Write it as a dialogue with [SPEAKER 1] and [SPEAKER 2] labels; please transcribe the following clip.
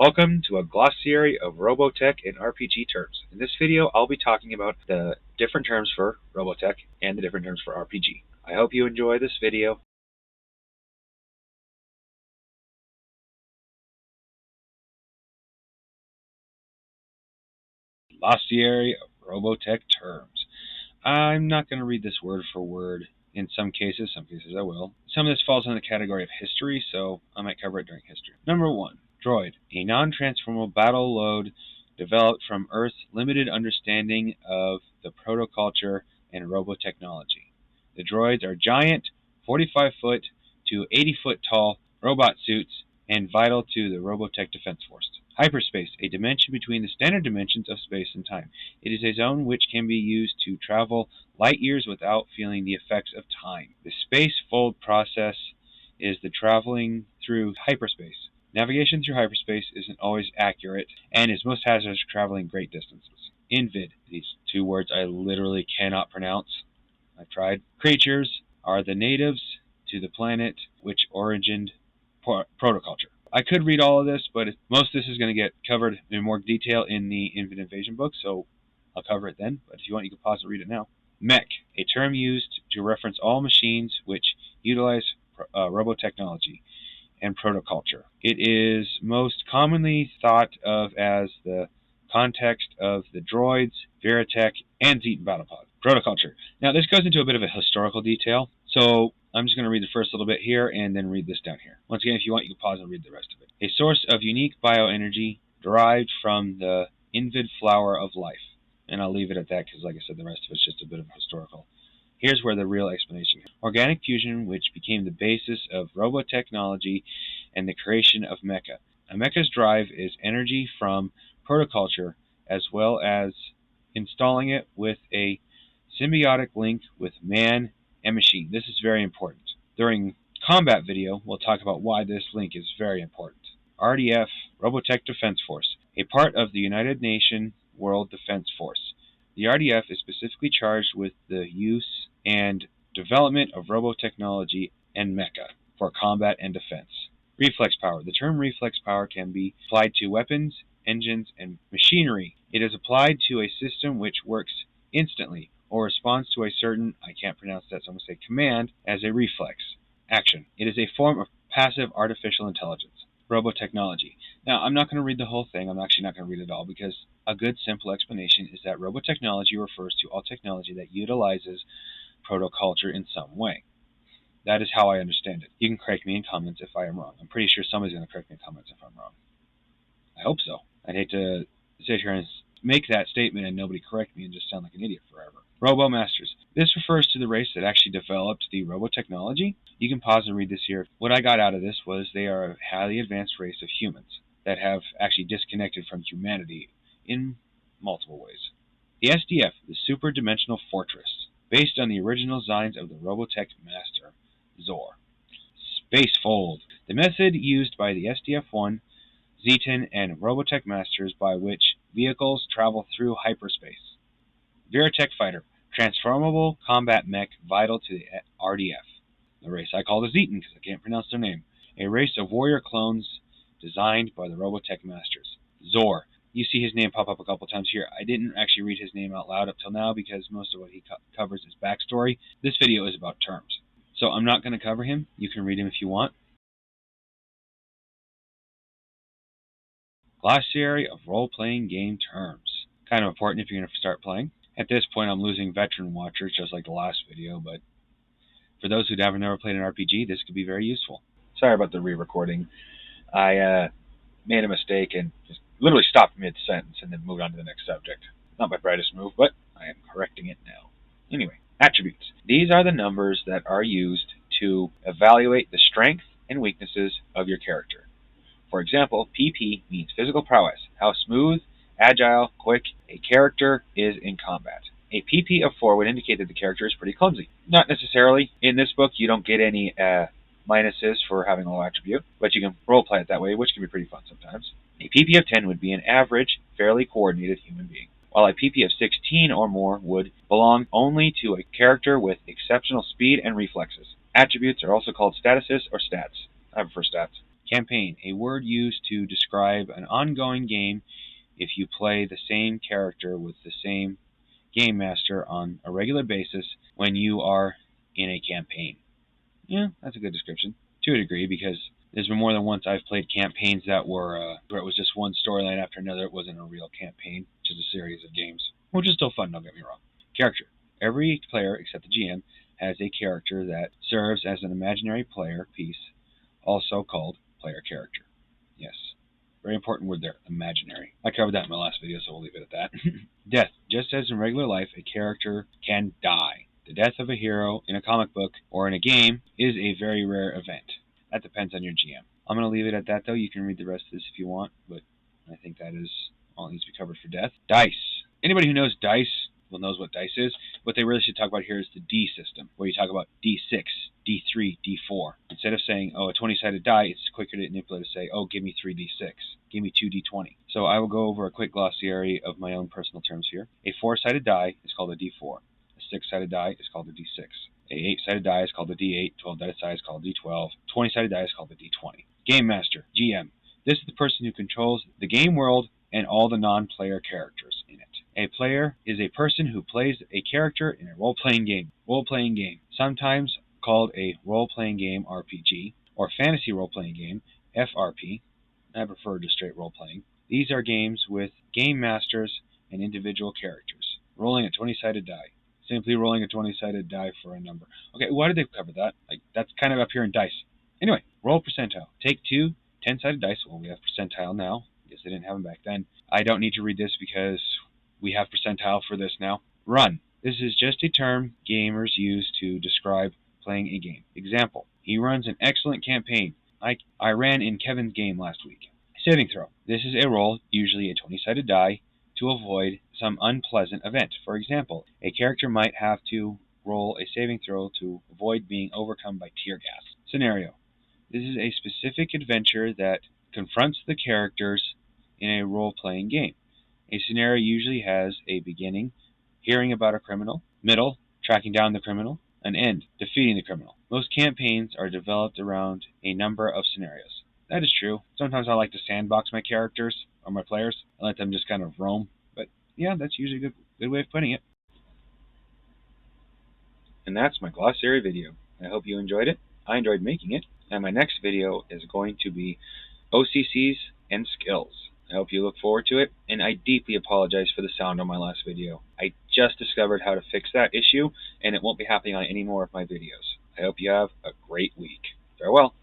[SPEAKER 1] Welcome to a glossary of Robotech and RPG terms. In this video, I'll be talking about the different terms for Robotech and the different terms for RPG. I hope you enjoy this video. Glossary of Robotech terms. I'm not going to read this word for word. In some cases I will. Some of this falls in the category of history, so I might cover it during history. Number 1. Droid. A non-transformable battle load developed from Earth's limited understanding of the protoculture and robotechnology. The droids are giant, 45-foot to 80-foot tall robot suits and vital to the Robotech Defense Force. Hyperspace, a dimension between the standard dimensions of space and time. It is a zone which can be used to travel light years without feeling the effects of time. The space fold process is the traveling through hyperspace. Navigation through hyperspace isn't always accurate and is most hazardous for traveling great distances. Invid, these two words I literally cannot pronounce. I've tried. Creatures are the natives to the planet which origined protoculture. I could read all of this, but most of this is going to get covered in more detail in the Infinite Invasion book, so I'll cover it then. But if you want, you can pause and read it now. Mech, a term used to reference all machines which utilize robotechnology and protoculture. It is most commonly thought of as the context of the droids, Veritech, and Zetan Battlepod. Protoculture. Now, this goes into a bit of a historical detail, so I'm just going to read the first little bit here and then read this down here. Once again, if you want, you can pause and read the rest of it. A source of unique bioenergy derived from the invid flower of life. And I'll leave it at that because, like I said, the rest of it's just a bit of historical. Here's where the real explanation is. Organic fusion, which became the basis of robotechnology and the creation of mecha. A mecha's drive is energy from protoculture as well as installing it with a symbiotic link with man and machine. This is very important. During combat video, we'll talk about why this link is very important. RDF, Robotech Defense Force, a part of the United Nations World Defense Force. The RDF is specifically charged with the use and development of robotechnology and mecha for combat and defense. Reflex power. The term reflex power can be applied to weapons, engines, and machinery. It is applied to a system which works instantly or responds to a certain, I can't pronounce that, so I'm going to say command, as a reflex action. It is a form of passive artificial intelligence. Robotechnology. Now, I'm not going to read the whole thing. I'm actually not going to read it all because a good, simple explanation is that robotechnology refers to all technology that utilizes protoculture in some way. That is how I understand it. You can correct me in comments if I am wrong. I'm pretty sure somebody's going to correct me in comments if I'm wrong. I hope so. I'd hate to sit here and make that statement and nobody correct me and just sound like an idiot forever. Robo-masters. This refers to the race that actually developed the robotechnology. You can pause and read this here. What I got out of this was they are a highly advanced race of humans that have actually disconnected from humanity in multiple ways. The SDF, the Super Dimensional Fortress, based on the original designs of the Robotech Master, Zor. Spacefold, the method used by the SDF-1, Zetan, and Robotech Masters by which vehicles travel through hyperspace. Veritech Fighter, transformable combat mech vital to the RDF. The race I call the Zetan because I can't pronounce their name. A race of warrior clones designed by the Robotech Masters. Zor. You see his name pop up a couple times here. I didn't actually read his name out loud up till now because most of what he covers is backstory. This video is about terms. So I'm not going to cover him. You can read him if you want. Glossary of role-playing game terms. Kind of important if you're going to start playing. At this point, I'm losing veteran watchers, just like the last video, but for those who have never played an RPG, this could be very useful. Sorry about the re-recording. I made a mistake and just literally stopped mid-sentence and then moved on to the next subject. Not my brightest move, but I am correcting it now. Anyway, attributes. These are the numbers that are used to evaluate the strength and weaknesses of your character. For example, PP means physical prowess, how smooth, agile, quick a character is in combat. A PP of 4 would indicate that the character is pretty clumsy. Not necessarily. In this book, you don't get any minuses for having a low attribute, but you can roleplay it that way, which can be pretty fun sometimes. A PP of 10 would be an average, fairly coordinated human being, while a PP of 16 or more would belong only to a character with exceptional speed and reflexes. Attributes are also called statuses or stats. I prefer stats. Campaign, a word used to describe an ongoing game if you play the same character with the same game master on a regular basis when you are in a campaign. Yeah, that's a good description. To a degree, because there's been more than once I've played campaigns that were where it was just one storyline after another. It wasn't a real campaign, just a series of games, which is still fun, don't get me wrong. Character. Every player, except the GM, has a character that serves as an imaginary player piece, also called player character. Yes. Very important word there, imaginary. I covered that in my last video, so we'll leave it at that. Death. Just as in regular life, a character can die. The death of a hero in a comic book or in a game is a very rare event. That depends on your GM. I'm going to leave it at that, though. You can read the rest of this if you want, but I think that is all that needs to be covered for death. Dice. Anybody who knows dice knows what dice is. What they really should talk about here is the D system, where you talk about D6, D3, D4. Instead of saying, oh, a 20-sided die, it's quicker to manipulate to say, oh, give me 3D6, give me 2D20. So I will go over a quick glossary of my own personal terms here. A 4-sided die is called a D4. A 6-sided die is called a D6. A 8-sided die is called a D8. 12-sided die is called a D12. 20-sided die is called a D20. Game Master, GM. This is the person who controls the game world and all the non-player characters in it. A player is a person who plays a character in a role-playing game. Role-playing game, sometimes called a role-playing game RPG or fantasy role-playing game FRP. I prefer just straight role-playing. These are games with game masters and individual characters. Rolling a 20-sided die. Simply rolling a 20-sided die for a number. Okay, why did they cover that? Like, that's kind of up here in dice. Anyway, roll percentile. Take 2 10-sided dice. Well, we have percentile now. Guess they didn't have them back then. I don't need to read this because we have percentile for this now. Run. This is just a term gamers use to describe playing a game. Example. He runs an excellent campaign. I ran in Kevin's game last week. Saving throw. This is a roll, usually a 20-sided die, to avoid some unpleasant event. For example, a character might have to roll a saving throw to avoid being overcome by tear gas. Scenario. This is a specific adventure that confronts the characters in a role-playing game. A scenario usually has a beginning, hearing about a criminal, middle, tracking down the criminal, an end, defeating the criminal. Most campaigns are developed around a number of scenarios. That is true. Sometimes I like to sandbox my characters or my players. I let them just kind of roam. But yeah, that's usually a good way of putting it. And that's my glossary video. I hope you enjoyed it. I enjoyed making it. And my next video is going to be OCCs and skills. I hope you look forward to it, and I deeply apologize for the sound on my last video. I just discovered how to fix that issue, and it won't be happening on any more of my videos. I hope you have a great week. Farewell.